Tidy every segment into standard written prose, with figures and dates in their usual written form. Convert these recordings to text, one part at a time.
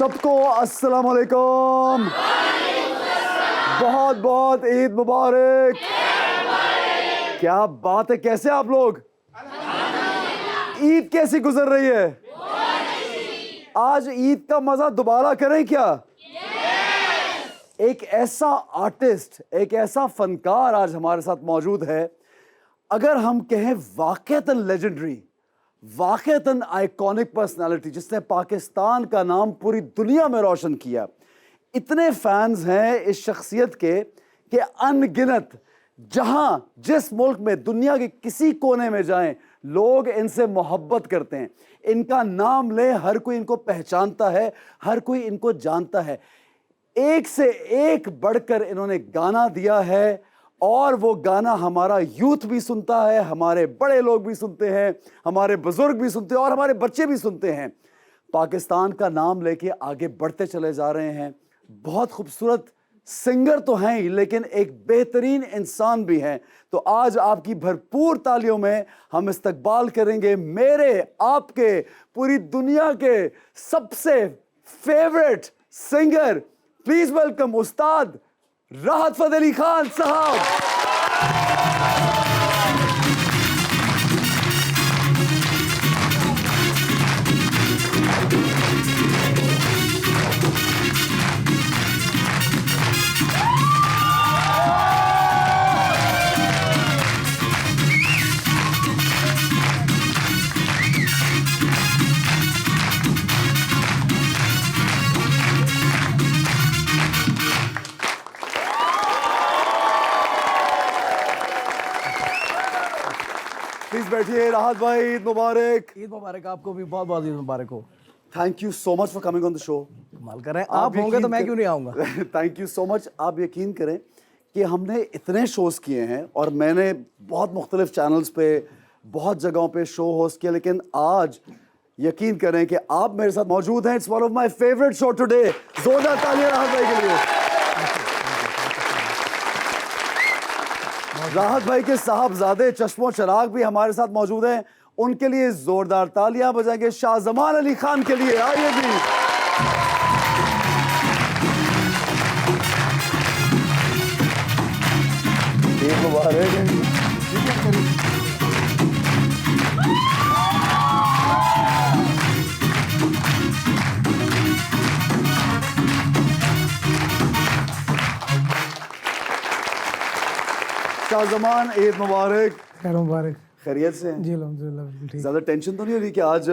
सबको अस्सलाम वालेकुम। बहुत बहुत ईद मुबारक। क्या बात है, कैसे आप लोग? ईद कैसी गुजर रही है? आज ईद का मजा दोबारा करें क्या? एक ऐसा आर्टिस्ट, एक ऐसा फनकार आज हमारे साथ मौजूद है, अगर हम कहें वाकईतन लेजेंडरी, वाकईतन आइकॉनिक पर्सनालिटी, जिसने पाकिस्तान का नाम पूरी दुनिया में रोशन किया। इतने फैंस हैं इस शख्सियत के कि अनगिनत। जहां जिस मुल्क में, दुनिया के किसी कोने में जाएं, लोग इनसे मोहब्बत करते हैं। इनका नाम ले, हर कोई इनको पहचानता है, हर कोई इनको जानता है। एक से एक बढ़कर इन्होंने गाना दिया है और वो गाना हमारा यूथ भी सुनता है, हमारे बड़े लोग भी सुनते हैं, हमारे बुजुर्ग भी सुनते हैं और हमारे बच्चे भी सुनते हैं। पाकिस्तान का नाम लेके आगे बढ़ते चले जा रहे हैं। बहुत खूबसूरत सिंगर तो हैं ही, लेकिन एक बेहतरीन इंसान भी हैं। तो आज आपकी भरपूर तालियों में हम इस्तकबाल करेंगे मेरे, आपके, पूरी दुनिया के सबसे फेवरेट सिंगर। प्लीज वेलकम उस्ताद राहत फ़तेह अली खान साहब। प्लीज बैठिए। राहत भाई, ईद मुबारक। ईद मुबारक, आपको भी बहुत बहुत ईद मुबारक हो। Thank you so much for coming on the show. कमाल कर रहे हैं आप होंगे तो मैं क्यों नहीं आऊँगा। Thank you so much. आप यकीन करें कि हमने इतने शोज़ किए हैं और मैंने बहुत मुख्तलिफ चैनल्स पे, बहुत जगहों पे शो होस्ट किया, लेकिन आज यकीन करें कि आप मेरे साथ मौजूद हैं। It's one of my favourite show today. जोरदार तालियां राहत भाई के लिए। राहत भाई के साहबजादे चश्मो चिराग भी हमारे साथ मौजूद हैं। उनके लिए जोरदार तालियां बजाएंगे शाहजमान अली खान के लिए। आइए जी। ईद मुबारक। शाहजमान, ईद मुबारक। खैर मुबारक। खैरियत से हैं? जी अल्हम्दुलिल्लाह बिल्कुल ठीक। ज़्यादा टेंशन तो नहीं हो रही कि आज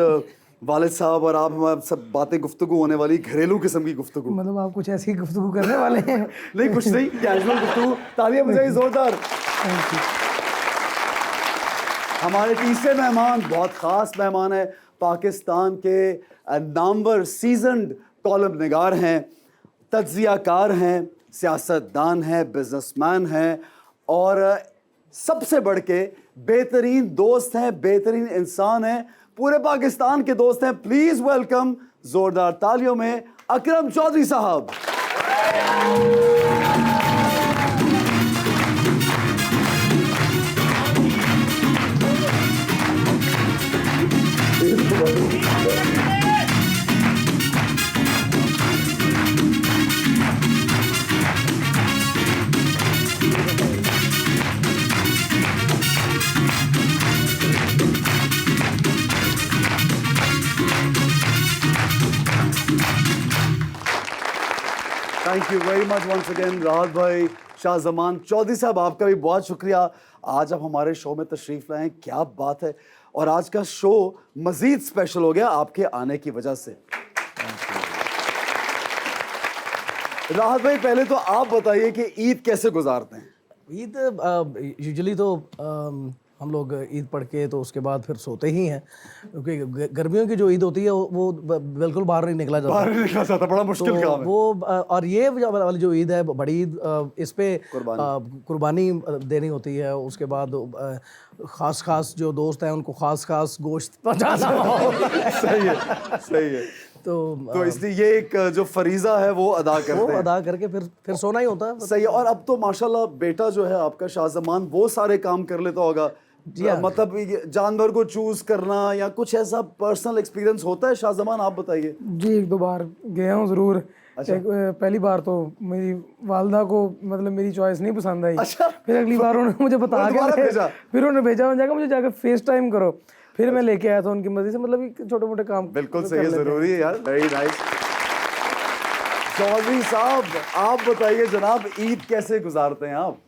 वालिद साहब और आप हमारे सब बातें गुफ्तगू होने वाली, घरेलू किस्म की गुफ्तगू? मतलब आप कुछ ऐसी गुफ्तगू करने वाले हैं? नहीं, कुछ नहीं, कैजुअल गुफ्तगू। तालियां बजाइए जोरदार। हमारे तीसरे मेहमान बहुत ख़ास मेहमान है। पाकिस्तान के नामवर सीजन्ड कॉलम निगार हैं, तज्ज़ियाकार हैं, सियासतदान हैं, बिजनेसमैन हैं और सबसे बढ़ के बेहतरीन दोस्त हैं, बेहतरीन इंसान हैं, पूरे पाकिस्तान के दोस्त हैं। प्लीज वेलकम जोरदार तालियों में अकरम चौधरी साहब। Thank you very much once again Rahat भाई। शाहजमान चौधरी साहब, आपका भी बहुत शुक्रिया, आज आप हमारे शो में तशरीफ लाए। क्या बात है, और आज का शो मजीद स्पेशल हो गया आपके आने की वजह से। राहत भाई, पहले तो आप बताइए कि ईद कैसे गुजारते हैं? ईद यूजुअली तो हम लोग ईद पढ़ के तो उसके बाद फिर सोते ही हैं, क्योंकि गर्मियों की जो ईद होती है वो बिल्कुल बाहर नहीं निकला जाता। बाहर नहीं निकला जाता, बड़ा मुश्किल काम है। वो और ये वाली जो ईद है बड़ी ईद, इस पे कुर्बानी देनी होती है। उसके बाद खास जो दोस्त हैं उनको खास गोश्त पहुंचाना सही है, सही है। तो इसलिए ये एक जो फरीजा है वो अदा करते हैं। वो अदा करके फिर सोना ही होता है। सही है। और अब तो माशाल्लाह बेटा जो है आपका शाहजमान, वो सारे काम कर लेता होगा, जी हाँ। मतलब ये जानवर को चूज करना या कुछ ऐसा पर्सनल एक्सपीरियंस होता है शाहजमान, आप बताइए। जी एक दो बार गया हूँ ज़रूर। एक पहली बार तो मेरी वालदा को मतलब मेरी चॉइस नहीं पसंद आई। अच्छा। फिर अगली बार उन्होंने मुझे बता दोबारा के भेजा? फिर उन्होंने भेजा, उन्होंने जाकर मुझे जाकर फेस टाइम करो, फिर मैं लेके आया था उनकी मर्जी से। मतलब छोटे मोटे काम बिल्कुल कर सही है, लेते हैं। जरूरी है यार। Very nice. चौधरी साहब आप बताइए जनाब, ईद कैसे गुजारते हैं आप?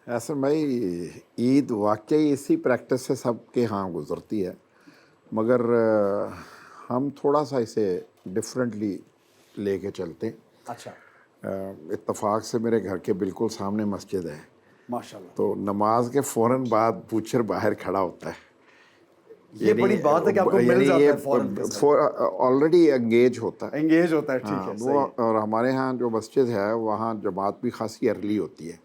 ऐसे भाई ईद वाकई इसी प्रैक्टिस से सबके यहाँ गुजरती है, मगर हम थोड़ा सा इसे डिफरेंटली लेके चलते हैं। अच्छा। इत्तेफाक से मेरे घर के बिल्कुल सामने मस्जिद है, माशाल्लाह। तो नमाज के फ़ौरन बाद बूचर बाहर खड़ा होता है। ये बड़ी बात है कि आपको मिल जाता है फौरन के साथ। ऑलरेडी एंगेज होता है। एंगेज होता है, ठीक हाँ, है, वो सही है। और हमारे यहाँ जो मस्जिद है वहाँ जमात भी खासी अर्ली होती है,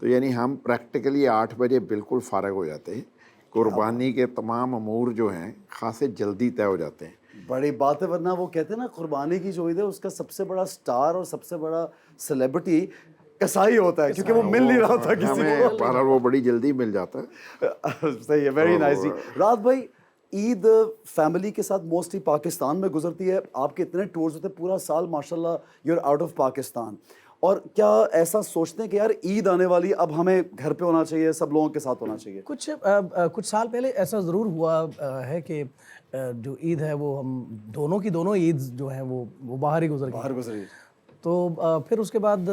तो यानी हम प्रैक्टिकली 8 बजे बिल्कुल फ़ारग हो जाते हैं। कुर्बानी के तमाम अमूर जो हैं खासे जल्दी तय हो जाते हैं। बड़ी बात है, वरना वो कहते हैं ना कुर्बानी की जो ईद है उसका सबसे बड़ा स्टार और सबसे बड़ा सेलिब्रिटी कसाई होता है, क्योंकि वो मिल नहीं रहा था किसी हमें को। पर वो बड़ी जल्दी मिल जाता है। सही है, वेरी नाइस जी। रात भाई, ईद फैमिली के साथ मोस्टली पाकिस्तान में गुजरती है, आपके इतने टूर्स होते हैं पूरा साल, माशाल्लाह you are out of Pakistan, और क्या ऐसा सोचते हैं कि यार ईद आने वाली, अब हमें घर पे होना चाहिए, सब लोगों के साथ होना चाहिए? कुछ साल पहले ऐसा ज़रूर हुआ है कि जो ईद है वो हम दोनों की दोनों ईद जो हैं वो बाहर ही गुजर गई। बाहर गुजरी। तो फिर उसके बाद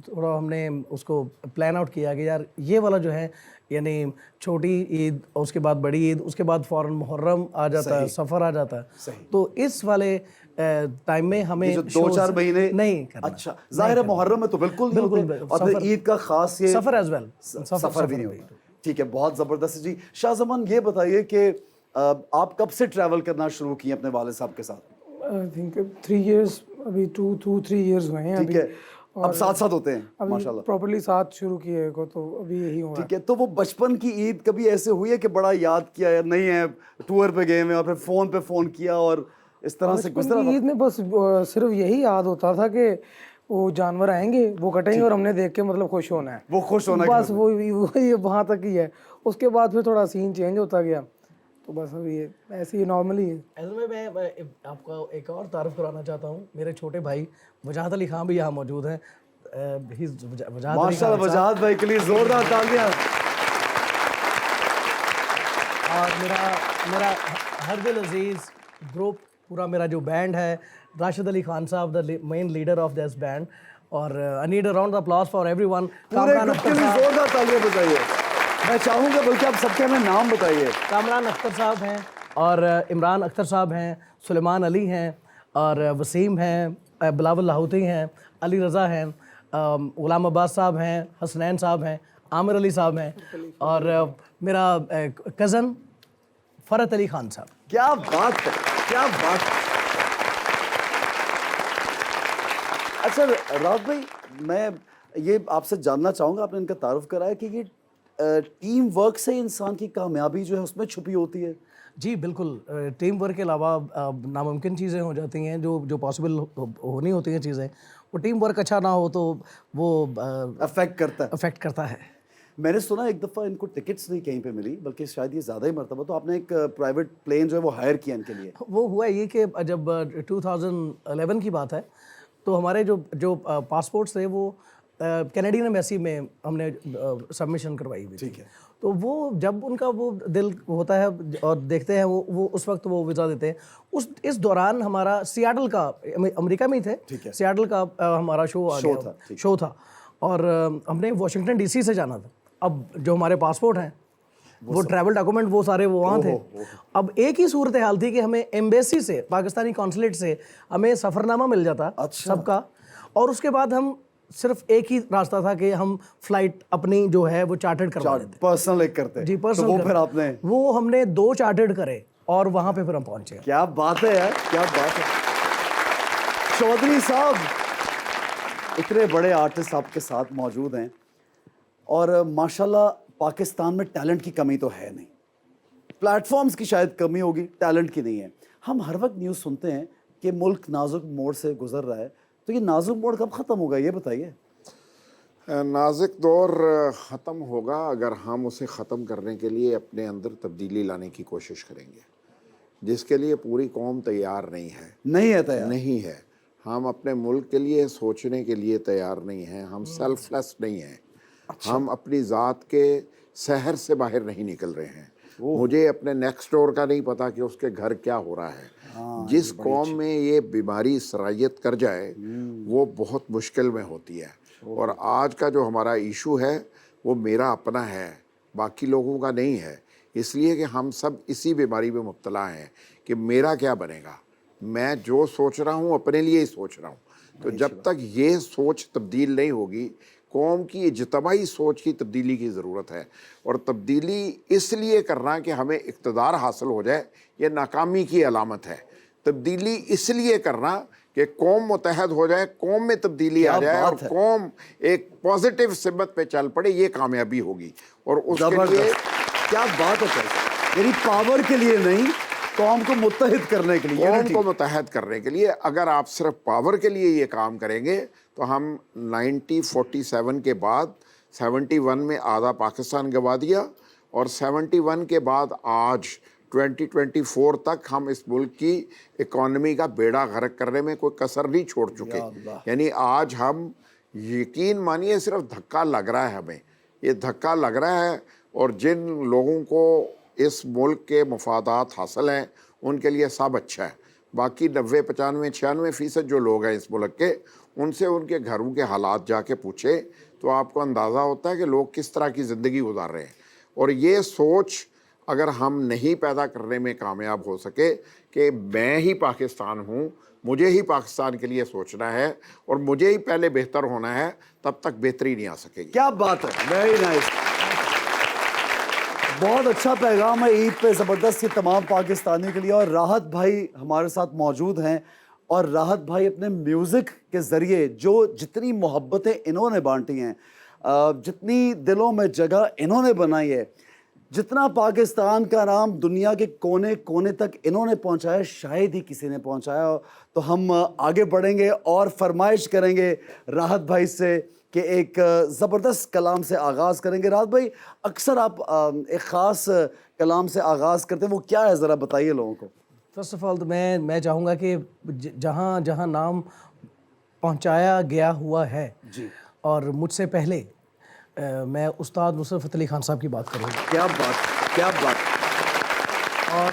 थोड़ा हमने उसको प्लान आउट किया कि यार ये वाला जो है, यानी छोटी ईद, उसके बाद बड़ी ईद, उसके बाद फ़ौरन मुहर्रम आ जाता है, सफ़र आ जाता है। तो इस वाले टाइम में हमें जो 2-4 महीने नहीं करना। अच्छा, जाहिर है मुहर्रम में तो बिल्कुल नहीं होते, और फिर ईद का खास ये सफ़र एज वेल, सफर भी नहीं होता। ठीक है, बहुत ज़बरदस्त जी। शाहजमान ये बताइए कि आप कब से ट्रैवल करना शुरू किए अपने वाले साहब के साथ? आई थिंक 3 इयर्स, अभी 2-3 इयर्स हुए हैं ठीक अभी। है, अब साथ साथ होते हैं अभी माशाल्लाह। प्रॉपर्ली साथ शुरू किए को, तो अभी यही हुआ है। ठीक है, तो वो बचपन की ईद कभी ऐसे हुई है कि बड़ा याद किया है, नहीं है टूर पे गए हैं और फिर फ़ोन पे फ़ोन किया और इस तरह से बचपन गुजरा? की ईद में बस सिर्फ यही याद होता था कि वो जानवर आएंगे, वो कटेंगे और हमने देख के मतलब खुश होना है। वो खुश होना है बस वो ये वहाँ तक ही है। उसके बाद फिर थोड़ा सीन चेंज होता गया, तो बस अभी ये ऐसे ही नॉर्मली है। ऐसे में मैं आपको एक और तारुफ कराना चाहता हूँ। मेरे छोटे भाई वजाहत अली खान भी यहाँ मौजूद हैं। माशाल्लाह, वजाहत भाई के लिए जोरदार तालियां। और मेरा हर दिल अजीज ग्रुप, पूरा मेरा जो बैंड है, राशिद अली खान साहब the main leader of this band, और I need a round of applause for everyone. पूरे ग्रुप के लिए जोरदार तालियां बताइए। मैं चाहूंगा बल्कि आप सबके हमें नाम बताइए। कामरान अख्तर साहब हैं, और इमरान अख्तर साहब हैं, सुलेमान अली हैं, और वसीम हैं, बिलावल लाहौती हैं, अली रज़ा हैं, गुलाम अब्बास साहब हैं, हसनैन साहब हैं, आमिर अली साहब हैं, और मेरा कज़न फ़रत अली खान साहब। क्या बात है, क्या बात है। अच्छा राव भाई, मैं ये आपसे जानना चाहूँगा, आपने इनका तारुफ कराया कि ये टीम वर्क से इंसान की कामयाबी जो है उसमें छुपी होती है। जी बिल्कुल, टीम वर्क के अलावा नामुमकिन चीज़ें हो जाती हैं, जो पॉसिबल होनी होती हैं चीज़ें, वो टीम वर्क अच्छा ना हो तो वो अफेक्ट करता है। है। मैंने सुना एक दफ़ा इनको टिकट्स नहीं कहीं पे मिली, बल्कि शायद ये ज़्यादा ही मरतबा, तो आपने एक प्राइवेट प्लेन जो है वो हायर किया इनके लिए। वो हुआ ये कि जब 2011 की बात है, तो हमारे जो पासपोर्ट्स थे वो कैनेडियन एम्बेसी में हमने सबमिशन करवाई हुई थी। ठीक है। तो वो जब उनका वो दिल होता है और देखते हैं, वो उस वक्त वो वीज़ा देते हैं। इस दौरान हमारा सियाटल का, अमेरिका में ही थे, ठीक है। सियाटल का हमारा शो था, और हमने वाशिंगटन डीसी से जाना था। अब जो हमारे पासपोर्ट हैं, वो ट्रैवल डॉक्यूमेंट वो सारे वो वहाँ थे। अब एक ही सूरत हाल थी कि हमें एम्बेसी से, पाकिस्तानी कॉन्सुलेट से हमें सफ़रनामा मिल जाता सबका, और उसके बाद हम सिर्फ एक ही रास्ता था कि हम फ्लाइट अपनी जो है वो चार्टर्ड करवा लेते, पर्सनल एक करते। जी पर्सनल। तो वो फिर आपने वो हमने 2 चार्टर्ड करे और वहाँ पे फिर हम पहुँचे। क्या बात है यार, क्या बात है। चौधरी साहब, इतने बड़े आर्टिस्ट आपके साथ मौजूद हैं, और माशाल्लाह पाकिस्तान में टैलेंट की कमी तो है नहीं, प्लेटफॉर्म्स की शायद कमी होगी, टैलेंट की नहीं है। हम हर वक्त न्यूज़ सुनते हैं कि मुल्क नाजुक मोड़ से गुजर रहा है, तो ये नाजुक मोड़ कब ख़त्म होगा, ये बताइए। नाजुक दौर ख़त्म होगा अगर हम उसे ख़त्म करने के लिए अपने अंदर तब्दीली लाने की कोशिश करेंगे, जिसके लिए पूरी कौम तैयार नहीं है। नहीं है तैयार। नहीं है। हम अपने मुल्क के लिए सोचने के लिए तैयार नहीं हैं। हम सेल्फलेस नहीं हैं। हम अपनी ज़ात के शहर से बाहर नहीं निकल रहे हैं। मुझे अपने नेक्स्ट डोर का नहीं पता कि उसके घर क्या हो रहा है। जिस कौम में ये बीमारी सरायत कर जाए वो बहुत मुश्किल में होती है। और आज का जो हमारा इशू है वो मेरा अपना है, बाकी लोगों का नहीं है। इसलिए कि हम सब इसी बीमारी में मुब्तला हैं कि मेरा क्या बनेगा, मैं जो सोच रहा हूँ अपने लिए ही सोच रहा हूँ। तो जब तक ये सोच तब्दील नहीं होगी, कौम की इज्तमाही सोच की तब्दीली की ज़रूरत है। और तब्दीली इसलिए करना कि हमें इक़्तिदार हासिल हो जाए, ये नाकामी की अलामत है। तब्दीली इसलिए करना कि कौम मुतहद हो जाए, कौम में तब्दीली आ जाए और कौम एक पॉजिटिव सिमत पे चल पड़े, ये कामयाबी होगी। और उसके लिए क्या बात है सर, यानी पावर के लिए नहीं, कौम को मुत्तहिद करने के लिए, कौम को मुत्तहद करने के लिए। अगर आप सिर्फ पावर के लिए ये काम करेंगे तो हम 1947 के बाद 71 में आधा पाकिस्तान गंवा दिया और 71 के बाद आज 2024 तक हम इस मुल्क की इकॉनमी का बेड़ा गर्क करने में कोई कसर नहीं छोड़ चुके। यानी आज हम, यकीन मानिए, सिर्फ धक्का लग रहा है हमें, ये धक्का लग रहा है। और जिन लोगों को इस मुल्क के मफादात हासिल हैं उनके लिए सब अच्छा है। बाकी 90, 95, 96% जो लोग हैं इस मुल्क के, उनसे उनके घरों के हालात जाके पूछे तो आपको अंदाज़ा होता है कि लोग किस तरह की ज़िंदगी गुजार रहे हैं। और ये सोच अगर हम नहीं पैदा करने में कामयाब हो सके कि मैं ही पाकिस्तान हूँ, मुझे ही पाकिस्तान के लिए सोचना है और मुझे ही पहले बेहतर होना है, तब तक बेहतरी नहीं आ सकेगी। क्या बात है, वेरी नाइस। बहुत अच्छा पैगाम है ईद पे ज़बरदस्त ये तमाम पाकिस्तानियों के लिए। और राहत भाई हमारे साथ मौजूद हैं और राहत भाई अपने म्यूज़िक के ज़रिए जो जितनी मोहब्बतें इन्होंने बांटी हैं, जितनी दिलों में जगह इन्होंने बनाई है, जितना पाकिस्तान का नाम दुनिया के कोने कोने तक इन्होंने पहुंचाया, शायद ही किसी ने पहुंचाया। तो हम आगे बढ़ेंगे और फरमाइश करेंगे राहत भाई से कि एक ज़बरदस्त कलाम से आगाज़ करेंगे। राहत भाई, अक्सर आप एक ख़ास कलाम से आगाज़ करते हैं, वो क्या है, ज़रा बताइए लोगों को। फर्स्ट ऑफ ऑल तो मैं चाहूँगा कि जहाँ जहाँ नाम पहुँचाया गया हुआ है जी, और मुझसे पहले मैं उस्ताद नुसरत फ़तेह अली खान साहब की बात करूँगा। क्या बात, क्या बात। और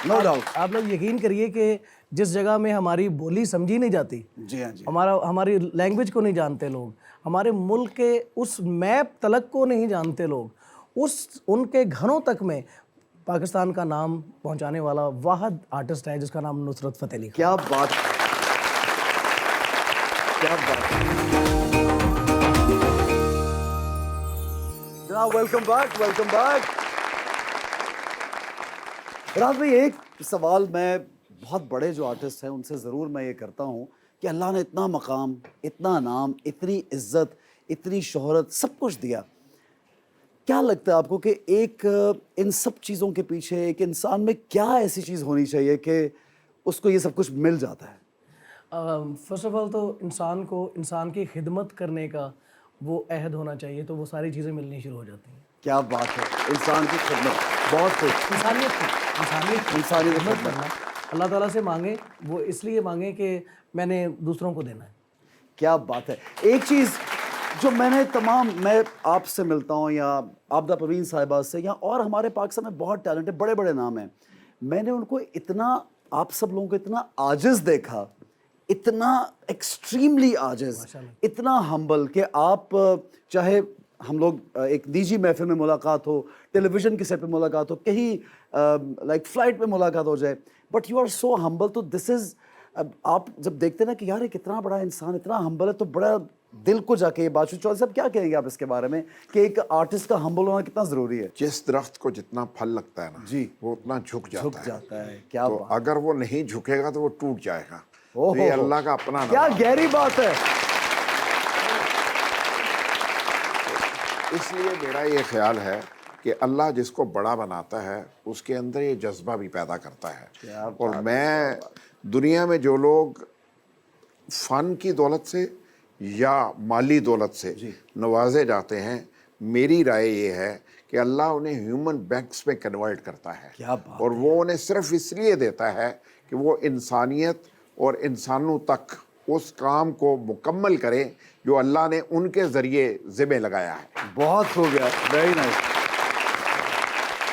नो डाउट आप लोग यकीन करिए कि जिस जगह में हमारी बोली समझी नहीं जाती, जी हाँ जी, हमारी लैंग्वेज को नहीं जानते लोग, हमारे मुल्क के उस मैप तलक को नहीं जानते लोग, उनके घरों तक में पाकिस्तान का नाम पहुंचाने वाला वाहिद आर्टिस्ट है जिसका नाम नुसरत फ़तेह अली खान। क्या बात, क्या बात। जनाब वेलकम बैक, वेलकम बैक। राहत भाई, एक सवाल मैं बहुत बड़े जो आर्टिस्ट हैं उनसे ज़रूर मैं ये करता हूँ कि अल्लाह ने इतना मकाम, इतना नाम, इतनी इज़्ज़त, इतनी शोहरत, सब कुछ दिया। क्या लगता है आपको कि एक इन सब चीज़ों के पीछे एक इंसान में क्या ऐसी चीज़ होनी चाहिए कि उसको ये सब कुछ मिल जाता है? फर्स्ट ऑफ ऑल तो इंसान को इंसान की खिदमत करने का वो अहद होना चाहिए, तो वो सारी चीज़ें मिलनी शुरू हो जाती हैं। क्या बात है, इंसान की खिदमत, बहुत कुछ, इंसानियत की खिदमत करना, अल्लाह ताला से मांगे, वो इसलिए मांगे कि मैंने दूसरों को देना है। क्या बात है। एक चीज़ जो मैं आपसे मिलता हूँ या आबदा परवीन साहिबा से या और हमारे पाकिस्तान में बहुत टैलेंटेड बड़े बड़े नाम हैं, मैंने उनको इतना, आप सब लोगों को इतना आजिज़ देखा, इतना एक्सट्रीमली आजिज़, इतना हम्बल कि आप चाहे हम लोग एक निजी महफिल में मुलाकात हो, टेलीविज़न के सेट पे मुलाकात हो, कहीं लाइक फ़्लाइट पे मुलाकात हो जाए, but you are so humble. तो दिस इज़, आप जब देखते ना कि यार ये कितना बड़ा इंसान, इतना हम्बल है, तो बड़ा दिल को जाके ये बात। चौधरी साहब, क्या कहेंगे आप इसके बारे में कि एक आर्टिस्ट का हम्बल होना कितना ज़रूरी है? जिस दरख्त को जितना फल लगता है ना जी, वो उतना झुक जाता है। क्या तो बात, अगर वो नहीं झुकेगा तो वो टूट जाएगा। ओहो, तो ये अल्लाह का अपना क्या नाम। गहरी बात है। इसलिए मेरा ये ख्याल है कि अल्लाह जिसको बड़ा बनाता है उसके अंदर ये जज्बा भी पैदा करता है। और मैं दुनिया में जो लोग फ़न की दौलत से या माली दौलत से नवाजे जाते हैं, मेरी राय ये है कि अल्लाह उन्हें ह्यूमन बैंक्स में कन्वर्ट करता है। क्या बात और वो उन्हें सिर्फ इसलिए देता है कि वो इंसानियत और इंसानों तक उस काम को मुकम्मल करें जो अल्लाह ने उनके ज़रिए ज़िम्मे लगाया है। बहुत हो गया, वेरी नाइस।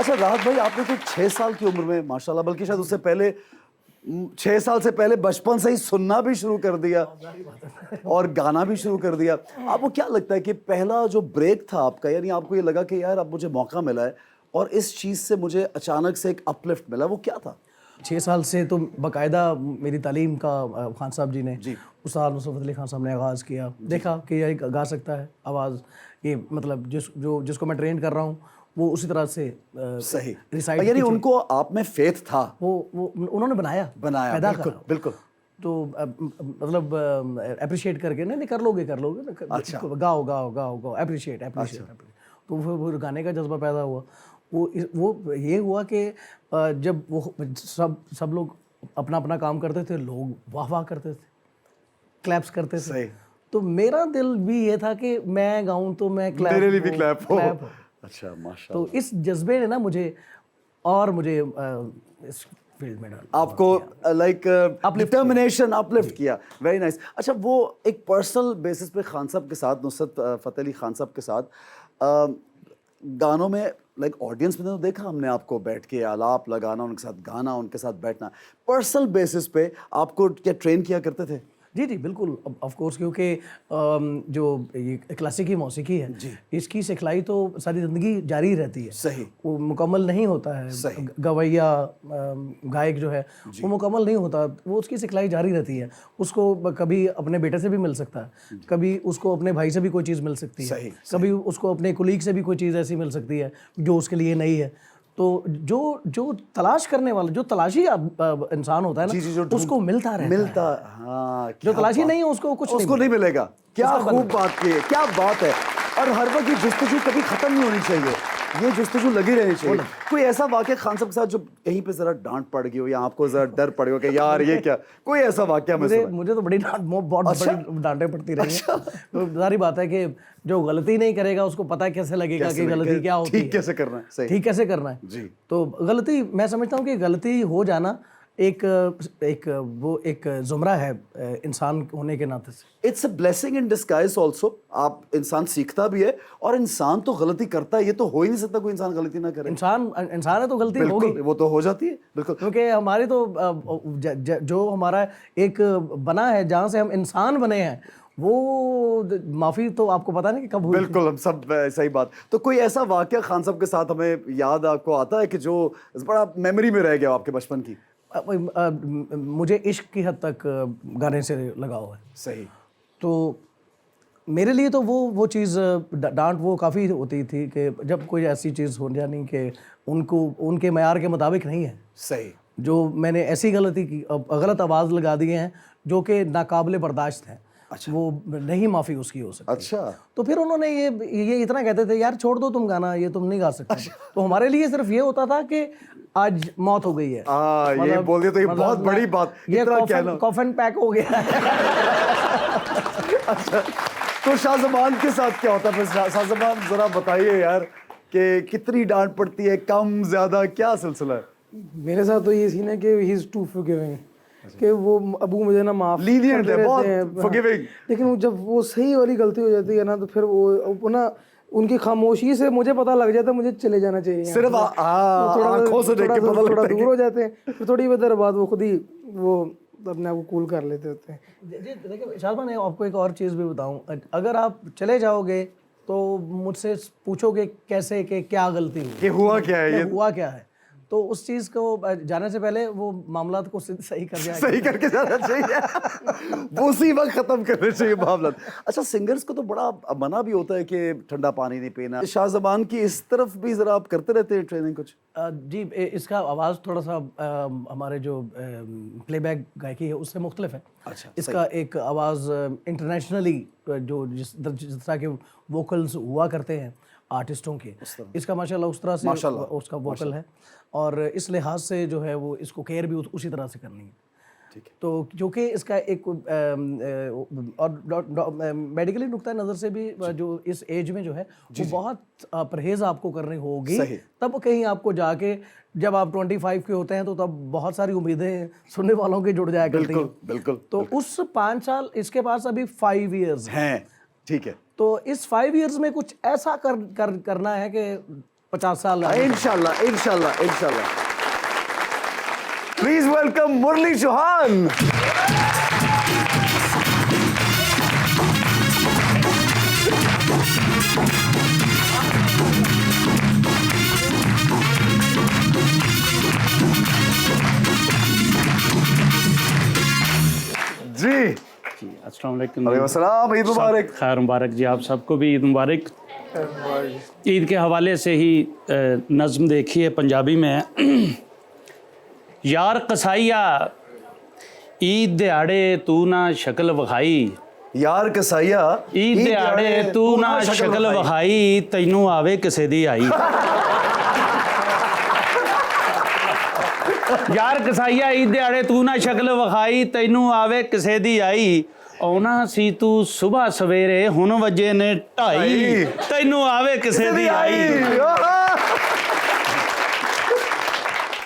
अच्छा राहत भाई, आपने तो 6 साल की उम्र में माशाल्लाह, बल्कि शायद उससे पहले 6 साल से पहले बचपन से ही सुनना भी शुरू कर दिया और गाना भी शुरू कर दिया। आपको क्या लगता है कि पहला जो ब्रेक था आपका, यानी आपको ये लगा कि यार अब मुझे मौका मिला है और इस चीज़ से मुझे अचानक से एक अपलिफ्ट मिला, वो क्या था? 6 साल से तो बाकायदा मेरी तालीम का खान साहब जी ने, उस्ताद नुसरत अली खान साहब ने आगाज़ किया। देखा कि ये गा सकता है आवाज़, ये मतलब जिसको मैं ट्रेन कर रहा हूँ वो उसी तरह से सही रिसाइट, यानी उनको आप में फेथ था, वो उन्होंने बनाया पैदा बिल्कुल करा। बिल्कुल। तो मतलब अप्रिशिएट करके नहीं कर लोगे अच्छा। गाओ गाओ गाओ गाओ, अप्रिशिएट तो वो गाने का जज्बा पैदा हुआ। वो ये हुआ कि जब वो सब लोग अपना अपना काम करते थे, लोग वाह वाह करते थे, क्लैप्स करते थे। सही। तो मेरा दिल भी ये था कि मैं गाऊं तो मैं क्लैप, मेरे लिए भी क्लैप हो। अच्छा माशाल्लाह। तो इस जज्बे ने ना मुझे इस फील्ड में डाला, आपको लाइक डिटर्मिनेशन अपलिफ्ट किया। Very nice. अच्छा, वो एक पर्सनल बेसिस पे खान साहब के साथ, नुसरत फ़तेह अली खान साहब के साथ गानों में लाइक ऑडियंस में तो देखा हमने आपको बैठ के आलाप लगाना, उनके साथ गाना, उनके साथ बैठना। पर्सनल बेसिस पे आपको क्या ट्रेन किया करते थे? जी बिल्कुल, ऑफ कोर्स, क्योंकि जो ये क्लासिकी मौसीकी है इसकी सिखलाई तो सारी ज़िंदगी जारी रहती है। सही। वो मुकम्मल नहीं होता है। गवैया गायक जो है वो मुकम्मल नहीं होता, वो उसकी सिखलाई जारी रहती है। उसको कभी अपने बेटे से भी मिल सकता है, कभी उसको अपने भाई से भी कोई चीज़ मिल सकती है, कभी उसको अपने कुलीग से भी कोई चीज़ ऐसी मिल सकती है जो उसके लिए नई है। तो जो तलाश करने वाला, जो तलाशी इंसान होता है ना, उसको मिलता रहता है। हाँ, जो तलाशी नहीं है उसको कुछ नहीं मिलेगा। क्या खूब बात की है, क्या बात है। और हर वक्त ये जुस्तजू कभी खत्म नहीं होनी चाहिए, ये जुस्तजू लगी रहनी चाहिए। कोई ऐसा वाकया खान साहब के साथ जो कहीं पे जरा डांट पड़ गई हो या आपको जरा डर पड़ गया कि यार ये क्या, कोई ऐसा वाकया? मुझे तो बड़ी बहुत बड़ी डांटें पड़ती रही हैं। तो सारी बात है कि जो गलती नहीं करेगा उसको पता कैसे लगेगा कि गलती क्या होती है, ठीक कैसे करना है। ठीक कैसे करना है जी। तो गलती, मैं समझता हूँ कि गलती हो जाना एक जुमरा है इंसान होने के नाते से। It's a blessing in disguise also. आप इंसान सीखता भी है और इंसान तो गलती करता है, ये तो हो ही नहीं सकता कोई इंसान गलती ना करे। इंसान है तो गलती होगी, वो तो हो जाती है बिल्कुल। क्योंकि हमारी तो जो हमारा एक बना है, जहाँ से हम इंसान बने हैं, वो माफ़ी तो आपको पता नहीं कि कब हुई। बिल्कुल, हम सब सही बात। तो कोई ऐसा वाकया खान साहब के साथ हमें याद आपको आता है कि जो बड़ा मेमोरी में रह गया आपके बचपन की? मुझे इश्क की हद तक गाने से लगाव है। सही। तो मेरे लिए तो वो चीज़ डांट वो काफ़ी होती थी कि जब कोई ऐसी चीज़ हो जानी कि उनके मयार के मुताबिक नहीं है। सही। जो मैंने ऐसी गलती की, गलत आवाज़ लगा दिए हैं जो कि नाकाबिले बर्दाश्त हैं। अच्छा। वो नहीं माफ़ी उसकी हो सकती। अच्छा। तो फिर उन्होंने ये इतना कहते थे, यार छोड़ दो तुम गाना, ये तुम नहीं गा सकते। अच्छा। तो हमारे लिए सिर्फ ये होता था कि आज मौत हो गई है। ये बोल दिया तो ये बहुत बड़ी बात, ये कॉफन पैक हो गया है। अच्छा, तो शाहज़बान के साथ क्या होता है? शाहज़बान जरा बताइए यार कि कितनी डांट पड़ती है, कम ज्यादा, क्या सिलसिला है? मेरे साथ तो ये सीन है कि ही इज टू फॉरगिविंग, कि वो अबू मुझे ना माफ लीनिएंट है, बहुत फॉरगिविंग। लेकिन जब वो सही वाली गलती हो जाती है ना, तो फिर वो ना उनकी खामोशी से मुझे पता लग जाता है मुझे चले जाना चाहिए। सिर्फ आंखों से देख के पता लगता है, दूर हो जाते हैं। फिर थोड़ी देर बाद वो खुद ही वो अपने आप को कूल कर लेते होते हैं। देखिए शाहज़बान, आपको एक और चीज़ भी बताऊं, अगर आप चले जाओगे तो मुझसे पूछोगे कैसे, कि क्या गलती हुई, कि हुआ क्या है, ये हुआ क्या है, तो उस चीज़ को जाने से पहले वो मामला को सही करके जाना चाहिए। वो उसी वक्त खत्म करने चाहिए मामला। अच्छा, सिंगर्स को तो बड़ा मना भी होता है कि ठंडा पानी नहीं पीना। शाहज़बान की इस तरफ भी जरा आप करते रहते हैं ट्रेनिंग कुछ? जी, इसका आवाज़ थोड़ा सा हमारे जो प्लेबैक गायकी है उससे मुख्तलिफ है। अच्छा, इसका एक आवाज़ इंटरनेशनली जो जिस तरह के वोकल्स हुआ करते हैं आर्टिस्टों के, इसका माशाल्लाह उस तरह से उसका वोकल है, और इस लिहाज से जो है वो इसको केयर भी उसी तरह से करनी है। तो क्योंकि इसका एक और मेडिकली नुक्ता नज़र से भी जो इस एज में जो है वो बहुत परहेज आपको करनी होगी, तब कहीं आपको जाके जब आप 25 के होते हैं तो तब बहुत सारी उम्मीदें सुनने वालों की जुड़ जाया करती हैं। बिल्कुल। तो उस 5 साल, इसके पास अभी 5 इयर्स हैं, ठीक है। तो इस 5 इयर्स में कुछ ऐसा करना है कि 50 साल इंशाल्लाह। प्लीज वेलकम मुरली चौहान। जी अस्सलाम वालेकुम। वालेकुम अस्सलाम, ईद मुबारक। खैर मुबारक जी, आप सबको भी ईद मुबारक। ईद के हवाले से ही नज़्म देखी है, पंजाबी में है। यार कसाईया ईद दिहाड़े तू ना शक्ल विखाई, यार कसाईया ईद दिहाड़े तू ना शक्ल विखाई, तैनू आवे किसे दी आई। यार कसाईया ईद दिहाड़े तू ना शक्ल विखाई, तैनू आवे किसे दी आई। आउना सी तू सुबह सवेरे हुन वजे ने 2:30, तैनू आवे किसे दी आई।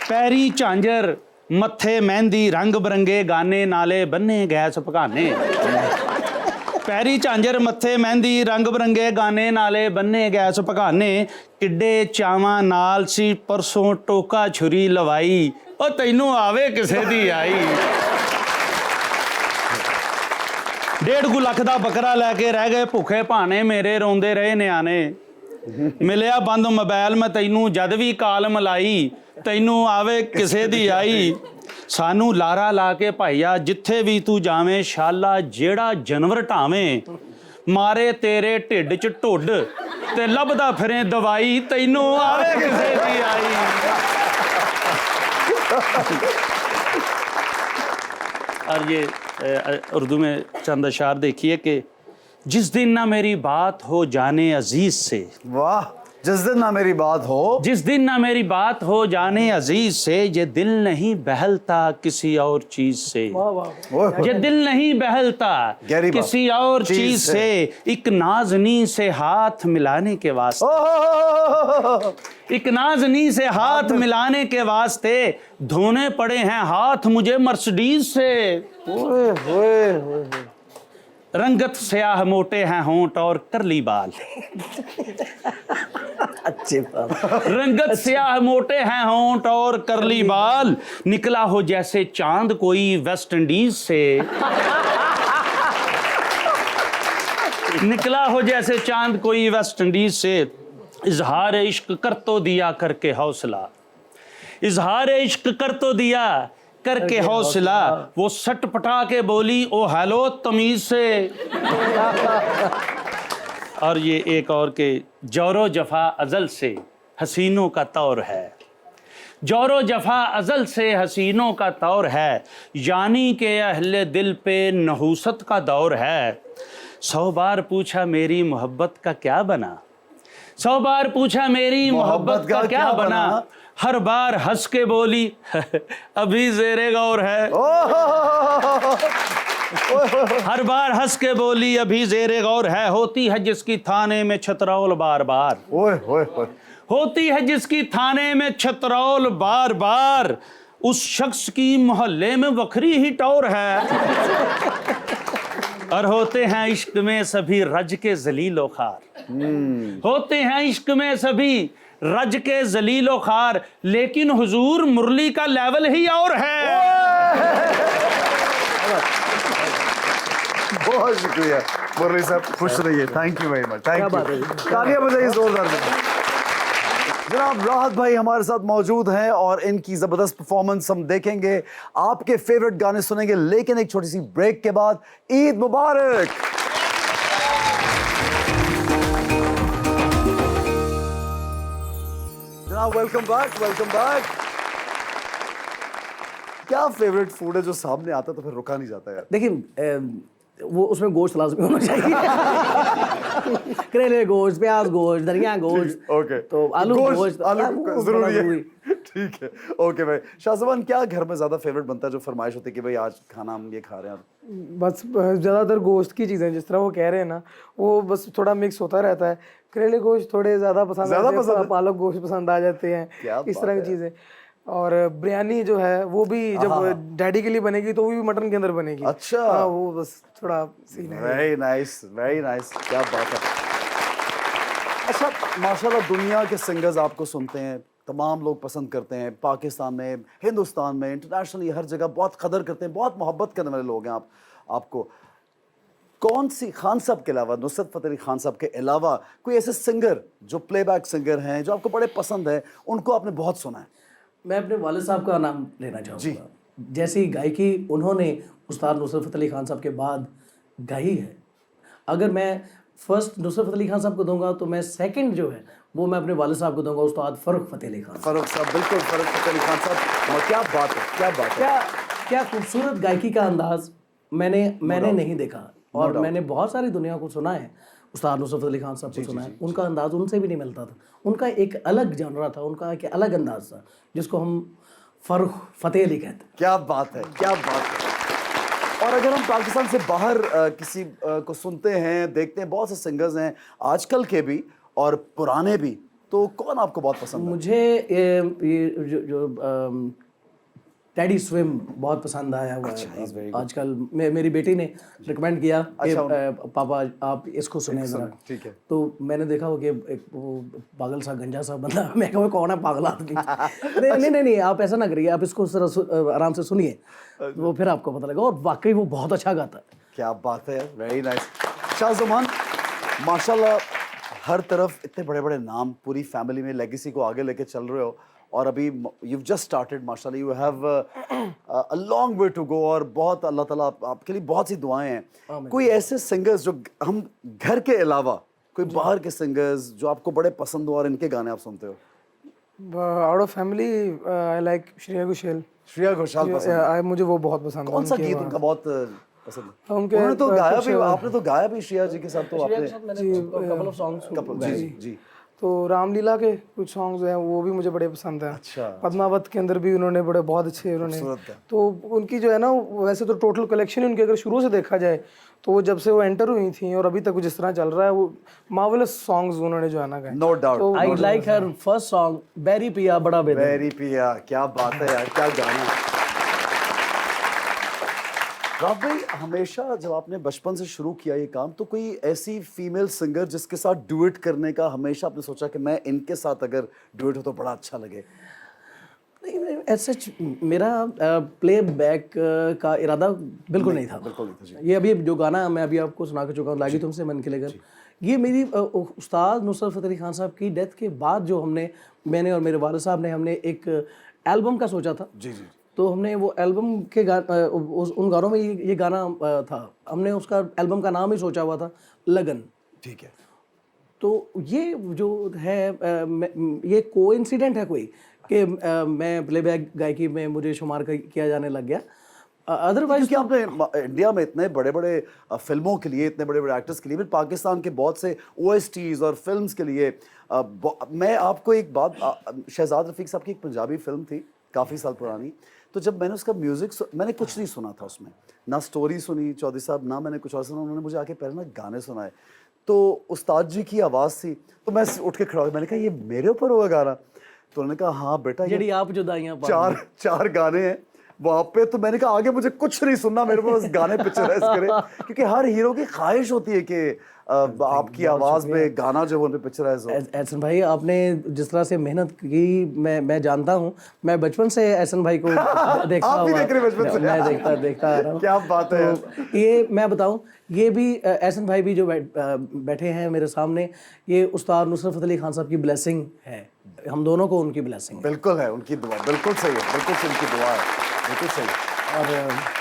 पैरी झांझर मत्थे मेहंदी रंग बरंगे गाने, नाले बन्ने गैस भगाने। पैरी झांझर मत्थे मेहंदी रंग बरंगे गाने, नाले बन्ने गैस भगाने। किड्डे चावां नाल सी परसों टोका छुरी लवाई, ओ तैनू आवे किसे दी आई। 1.5 ਲੱਖ ਦਾ ਬੱਕਰਾ ਲੈ ਕੇ ਰਹਿ ਗਏ ਭੁੱਖੇ ਭਾਣੇ, ਮੇਰੇ ਰੋਂਦੇ ਰਹੇ ਨਿਆਣੇ। ਮਿਲਿਆ ਬੰਦ ਮੋਬਾਈਲ ਮੈਂ ਤੈਨੂੰ ਜਦ ਵੀ ਕਾਲ ਮਲਾਈ, ਤੈਨੂੰ ਆਵੇ ਕਿਸੇ ਦੀ ਆਈ। ਸਾਨੂੰ ਲਾਰਾ ਲਾ ਕੇ ਭਾਈਆ ਜਿੱਥੇ ਵੀ ਤੂੰ ਜਾਵੇਂ, ਸ਼ਾਲਾ ਜਿਹੜਾ ਜਾਨਵਰ ਢਾਵੇਂ, ਮਾਰੇ ਤੇਰੇ ਢਿੱਡ 'ਚ ਢੁੱਡ ਤੇ ਲੱਭਦਾ ਫਿਰੇ ਦਵਾਈ, ਤੈਨੂੰ ਆਵੇ ਕਿਸੇ ਦੀ ਆਈ। और ये उर्दू में चंद अशार देखिए कि जिस दिन ना मेरी बात हो जाने अजीज से, वाह, जिस दिन ना मेरी बात हो, जिस दिन ना मेरी बात हो जाने अजीज से, ये दिल नहीं बहलता किसी और चीज से, ये दिल नहीं बहलता किसी और चीज से, एक नाज़नी से हाथ मिलाने के वास्ते, एक नाज़नी से हाथ मिलाने के वास्ते, धोने पड़े हैं हाथ मुझे मर्सिडीज से। रंगत स्याह मोटे हैं होंठ और करली बाल, अच्छे रंगत स्याह मोटे हैं होंठ और करली बाल, निकला हो जैसे चांद कोई वेस्ट इंडीज से, निकला हो जैसे चांद कोई वेस्ट इंडीज से। इजहार इश्क कर तो दिया करके हौसला, इजहार इश्क कर तो दिया करके हौसला, वो सटपटा के बोली ओ हेलो तमीज से। और ये एक और के जोरो जफा अजल से हसीनों का तौर है, जोरो जफा अजल से हसीनों का तौर है, यानी के अहले दिल पे नहूसत का दौर है। 100 बार पूछा मेरी मोहब्बत का क्या बना, 100 बार पूछा मेरी मोहब्बत का क्या बना, हर बार हंस के बोली अभी ज़ेरे गौर है। हर बार हंस के बोली अभी ज़ेरे गौर है, होती है जिसकी थाने में छतरौल बार बार, होती है जिसकी थाने में छतरौल बार बार, उस शख्स की मोहल्ले में वखरी ही टौर है। और होते हैं इश्क में सभी रज के जलीलो खार, होते हैं इश्क में सभी रज के जलीलो खार, लेकिन हुजूर मुरली का लेवल ही और है। बहुत शुक्रिया मुरली साहब, खुश रहिए। Thank you very much, thank you. तालियां बजाइए जोरदार। जनाब राहत भाई हमारे साथ मौजूद हैं और इनकी ज़बरदस्त परफॉर्मेंस हम देखेंगे, आपके फेवरेट गाने सुनेंगे, लेकिन एक छोटी सी ब्रेक के बाद। ईद मुबारक। जनाब वेलकम बैक, वेलकम बैक। क्या फेवरेट फूड है जो सामने आता तो फिर रुका नहीं जाता यार? देखिए वो उसमें गोश्त लाजमी होना चाहिए। करेले गोश्त, प्याज गोश्त, धनिया गोश्त, ओके, तो आलू गोश्त आलू जरूरी है। ठीक है, ओके भाई। शाहजबान, क्या घर में ज़्यादा फेवरेट बनता है, जो फरमाइश होती है कि भाई आज खाना हम ये खा रहे हैं? बस ज़्यादातर गोश्त की चीज़ें, जिस तरह वो कह रहे हैं ना, वो बस थोड़ा मिक्स होता रहता है। करेले गोश्त थोड़े ज़्यादा पसंद आते हैं, पालक गोश्त पसंद आ जाते हैं, इस तरह की चीज़ें। और बिरयानी जो है वो भी जब डैडी के लिए बनेगी तो वो भी मटन के अंदर बनेगी। अच्छा, हाँ, वो बस थोड़ा सीन है। वेरी नाइस, वेरी नाइस, क्या बात है। अच्छा, माशाल्लाह दुनिया के सिंगर्स आपको सुनते हैं, तमाम लोग पसंद करते हैं, पाकिस्तान में, हिंदुस्तान में, इंटरनेशनली हर जगह बहुत कदर करते हैं, बहुत मोहब्बत करने वाले लोग हैं आपको। कौन सी, खान साहब के अलावा, नुसरत फ़तेह अली खान साहब के अलावा कोई ऐसे सिंगर जो प्लेबैक सिंगर हैं जो आपको बड़े पसंद है, उनको आपने बहुत सुना है? मैं अपने वालिद साहब का नाम लेना चाहूँगा। जैसी गायकी उन्होंने उस्ताद नुसरत फ़तेह अली खान साहब के बाद गाई है, अगर मैं फर्स्ट नुसरत फ़तेह अली खान साहब को दूंगा तो मैं सेकंड जो है वो मैं अपने वालिद साहब को दूंगा, उस्ताद फ़र्रुख फ़तेह अली खान। फ़र्रुख साहब, बिल्कुल फ़र्रुख फ़तेह अली खान साहब। और क्या बात है, क्या बात है, क्या खूबसूरत गायकी का अंदाज़ मैंने नहीं देखा। और मैंने बहुत सारी दुनिया को सुना है, उस्ताद नुसरत फ़तेह अली खान साहब को सुना है, उनका अंदाज़ उनसे भी नहीं मिलता था। उनका एक अलग जॉनरा था, उनका एक अलग अंदाज़ था, जिसको हम फ़र्रुख फ़तेह अली कहते हैं। क्या बात है, क्या बात है। और अगर हम पाकिस्तान से बाहर किसी को सुनते हैं, देखते हैं, बहुत से सिंगर्स हैं आजकल के भी और पुराने भी, तो कौन आपको बहुत पसंद है? मुझे ये जो टेडी स्विम बहुत पसंद आया हुआ है आजकल। मेरी बेटी ने रिकमेंड किया कि पापा आप इसको सुने ज़रा। ठीक है। तो मैंने देखा हो कि एक वो पागल सा गंजा सा बंदा, मैं कहा कौन है पागल आदमी। नहीं, आप ऐसा ना करिए, आप इसको जरा आराम से सुनिए, वो फिर आपको पता लगेगा। और वाकई वो बहुत अच्छा गाता है। क्या बात है, वेरी नाइस। शाहज़मान, माशाल्लाह हर तरफ इतने बड़े बड़े नाम, पूरी फैमिली में लेगेसी को आगे लेके चल रहे हो, और अभी यू जस्ट स्टार्टेड, माशाल्लाह you have a long way to go, और बहुत अल्लाह ताला आपके लिए बहुत सी दुआएं हैं। कोई ऐसे सिंगर्स जो हम घर के अलावा, कोई बाहर के सिंगर्स जो आपको बड़े पसंद हो और इनके गाने आप सुनते हो? Out of family I like Shreya Ghoshal. Shreya Ghoshal पसंद? मुझे वो बहुत पसंद है। कौन सा गीत उनका बहुत पसंद है? उनके उन्होंने तो गाया भी, आपने तो गाया भी श्रेया जी के साथ, तो आपने कपल ऑफ सॉन्ग्स। जी। तो रामलीला के कुछ सॉन्ग्स हैं, वो भी मुझे बड़े पसंद हैं। अच्छा। पद्मावत के अंदर भी उन्होंने बड़े बहुत अच्छे तो उनकी जो है ना, वैसे तो टोटल कलेक्शन उनकी अगर शुरू से देखा जाए तो वो जब से वो एंटर हुई थी और अभी तक जिस तरह चल रहा है, वो मार्वलस सॉन्ग्स उन्होंने जो है ना गाए। No doubt. I like her first song बैरी पिया बड़ा बेदर्द। बैरी पिया, क्या बात है यार, क्या गाना। राव भाई, हमेशा जब आपने बचपन से शुरू किया ये काम, तो कोई ऐसी फीमेल सिंगर जिसके साथ डुएट करने का हमेशा आपने सोचा कि मैं इनके साथ अगर डुएट हो तो बड़ा अच्छा लगे? नहीं, ऐसा मेरा प्लेबैक का इरादा बिल्कुल नहीं था। बिल्कुल नहीं था जी। ये अभी जो गाना मैं अभी आपको सुना के चुका हूँ, लागी तुमसे मन के लेकर, ये मेरी उस्ताद नुसरत फ़तेह अली खान साहब की डेथ के बाद जो मैंने और मेरे वालिद साहब ने हमने एक एल्बम का सोचा था। जी जी। तो हमने वो एल्बम के उन गानों में ये गाना था, हमने उसका एल्बम का नाम ही सोचा हुआ था लगन। ठीक है। तो ये जो है ये कोइंसिडेंट है कोई कि मैं प्लेबैक गायकी में मुझे शुमार किया जाने लग गया। अदरवाइज क्योंकि आपने इंडिया में इतने बड़े बड़े फिल्मों के लिए, इतने बड़े बड़े एक्टर्स के लिए, फिर पाकिस्तान के बहुत से OSTs और फिल्म्स के लिए, मैं आपको एक बात, शहजाद रफ़ीक साहब की एक पंजाबी फिल्म थी काफ़ी साल पुरानी, तो जब मैंने उसका म्यूज़िक मैंने कुछ नहीं सुना था उसमें, ना स्टोरी सुनी चौधरी साहब, ना मैंने कुछ और सुना, उन्होंने मुझे आके पहले ना गाने सुनाए, तो उस्ताद जी की आवाज़ थी, तो मैं उठ के खड़ा हो गया, मैंने कहा ये मेरे ऊपर होगा गाना? तो उन्होंने कहा हाँ बेटा, जड़ी आप जुदाइयां चार गाने हैं वहाँ पे। तो मैंने कहा आगे मुझे कुछ नहीं सुनना, मेरे पास गाने पिक्चराइज करें, क्योंकि हर हीरो की ख्वाहिश होती है कि आपकी आवाज़ में गाना जो है उन पे पिक्चराइज हो। एहसन भाई, आपने जिस तरह से मेहनत की मैं जानता हूँ, मैं बचपन से एहसन भाई को देखता आप भी हुआ, देख रहे हैं बचपन से? मैं देखता आ रहा हूँ। क्या बात है। तो ये मैं बताऊँ, ये भी एहसन भाई भी जो बैठे हैं मेरे सामने, ये उस्ताद नुसरत फ़तेह अली खान साहब की ब्लेसिंग है, हम दोनों को उनकी ब्लेसिंग है। बिल्कुल है, उनकी दुआ बिल्कुल सही है, बिल्कुल से उनकी दुआ है, बिल्कुल सही। और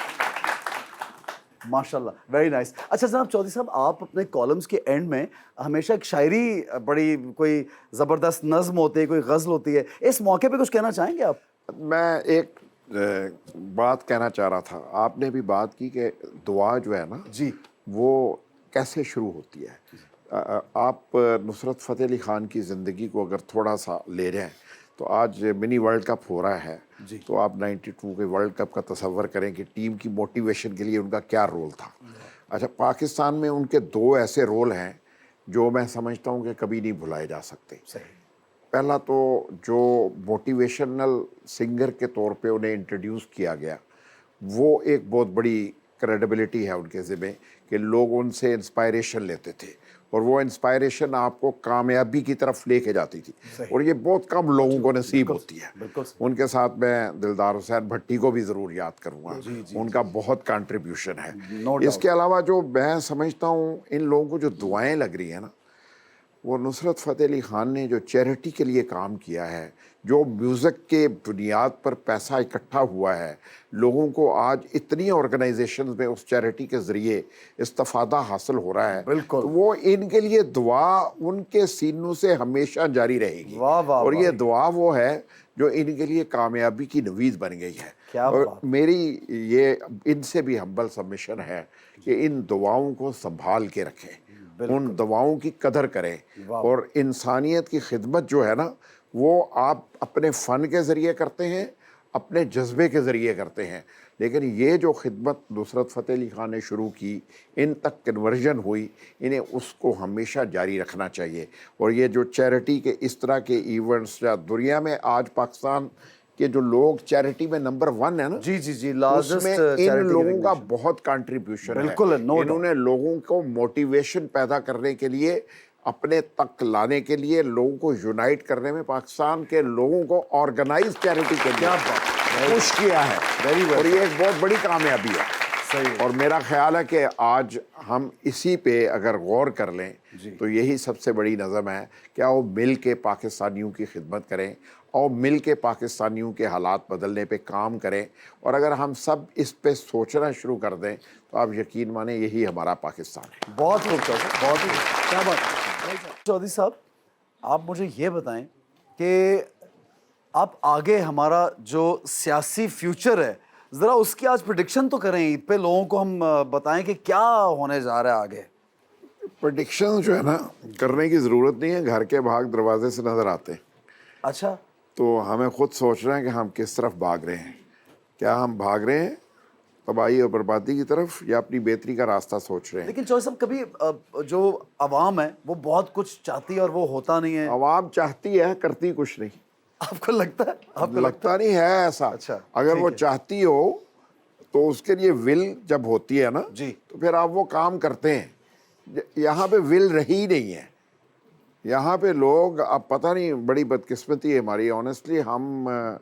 माशाल्लाह, वेरी नाइस। अच्छा जनाब चौधरी साहब, आप अपने कॉलम्स के एंड में हमेशा एक शायरी, बड़ी कोई ज़बरदस्त नज़्म होती है, कोई गज़ल होती है, इस मौके पे कुछ कहना चाहेंगे आप? मैं एक बात कहना चाह रहा था। आपने भी बात की कि दुआ जो है ना जी, वो कैसे शुरू होती है। आप नुसरत फ़तेह अली ख़ान की ज़िंदगी को अगर थोड़ा सा ले रहे हैं, तो आज मिनी वर्ल्ड कप हो रहा है, तो आप 92 के वर्ल्ड कप का तसव्वुर करें कि टीम की मोटिवेशन के लिए उनका क्या रोल था। अच्छा, पाकिस्तान में उनके दो ऐसे रोल हैं जो मैं समझता हूँ कि कभी नहीं भुलाए जा सकते। पहला तो जो मोटिवेशनल सिंगर के तौर पे उन्हें इंट्रोड्यूस किया गया, वो एक बहुत बड़ी क्रेडिबिलिटी है उनके ज़िम्मे कि लोग उनसे इंस्पायरेशन लेते थे और वो इंस्पायरेशन आपको कामयाबी की तरफ लेके जाती थी, और ये बहुत कम लोगों को नसीब होती है। उनके साथ मैं दिलदार हुसैन भट्टी को भी ज़रूर याद करूँगा, उनका बहुत कंट्रीब्यूशन है। इसके अलावा जो मैं समझता हूँ इन लोगों को जो दुआएं लग रही हैं ना, वो नुसरत फ़तेह अली ख़ान ने जो चैरिटी के लिए काम किया है, जो म्यूज़िक के बुनियाद पर पैसा इकट्ठा हुआ है, लोगों को आज इतनी ऑर्गेनाइजेशंस में उस चैरिटी के ज़रिए इस्तिफ़ादा हासिल हो रहा है, बिल्कुल, तो वो इनके लिए दुआ उनके सीनों से हमेशा जारी रहेगी। और ये दुआ वो है जो इनके लिए कामयाबी की नवीज़ बन गई है। और मेरी ये इनसे भी हम्बल सबमिशन है कि इन दुआओं को संभाल के रखें, उन दवाओं की कदर करें, और इंसानियत की खिदमत जो है ना, वो आप अपने फ़न के ज़रिए करते हैं, अपने जज्बे के ज़रिए करते हैं, लेकिन ये जो खिदमत नुसरत फ़तेह अली ख़ान ने शुरू की, इन तक कन्वर्जन हुई, इन्हें उसको हमेशा जारी रखना चाहिए। और ये जो चैरिटी के इस तरह के इवेंट्स, या दुनिया में आज पाकिस्तान के जो लोग चैरिटी में नंबर 1 है ना, जी, उसमें इन लोगों का बहुत कंट्रीब्यूशन है। इन्होंने लोगों को मोटिवेशन पैदा करने के लिए, अपने तक लाने के लिए, लोगों को यूनाइट करने में, पाकिस्तान के लोगों को ऑर्गेनाइज चैरिटी के लिए पुश किया है, और ये एक बहुत बड़ी कामयाबी है। सही। और मेरा ख्याल है कि आज हम इसी पे अगर गौर कर लें तो यही सबसे बड़ी नज़म है, क्या वो मिल के पाकिस्तानियों की खिदमत करें और मिल के पाकिस्तानियों के हालात बदलने पे काम करें। और अगर हम सब इस पे सोचना शुरू कर दें तो आप यकीन माने यही हमारा पाकिस्तान है। बहुत खूबसूरत, बहुत ही क्या बात है। चौधरी साहब, आप मुझे ये बताएं कि आप आगे हमारा जो सियासी फ्यूचर है, ज़रा उसकी आज प्रेडिक्शन तो करें, ईद पे लोगों को हम बताएं कि क्या होने जा रहा है आगे। प्रेडिक्शन जो है ना, करने की ज़रूरत नहीं है, घर के भाग दरवाजे से नज़र आते हैं। अच्छा, तो हमें खुद सोचना है कि हम किस तरफ भाग रहे हैं। क्या हम भाग रहे हैं तबाही और बर्बादी की तरफ, या अपनी बेहतरी का रास्ता सोच रहे हैं? लेकिन चौधरी साहब, कभी जो अवाम है वो बहुत कुछ चाहती है और वो होता नहीं है। अवाम चाहती है, करती कुछ नहीं। आपको लगता है? आपको लगता नहीं है ऐसा? अच्छा, अगर वो चाहती हो तो उसके लिए विल जब होती है ना जी, तो फिर आप वो काम करते हैं। यहाँ पे विल रही नहीं है, यहाँ पे लोग, अब पता नहीं, बड़ी बदकिस्मती है हमारी। ऑनेस्टली हम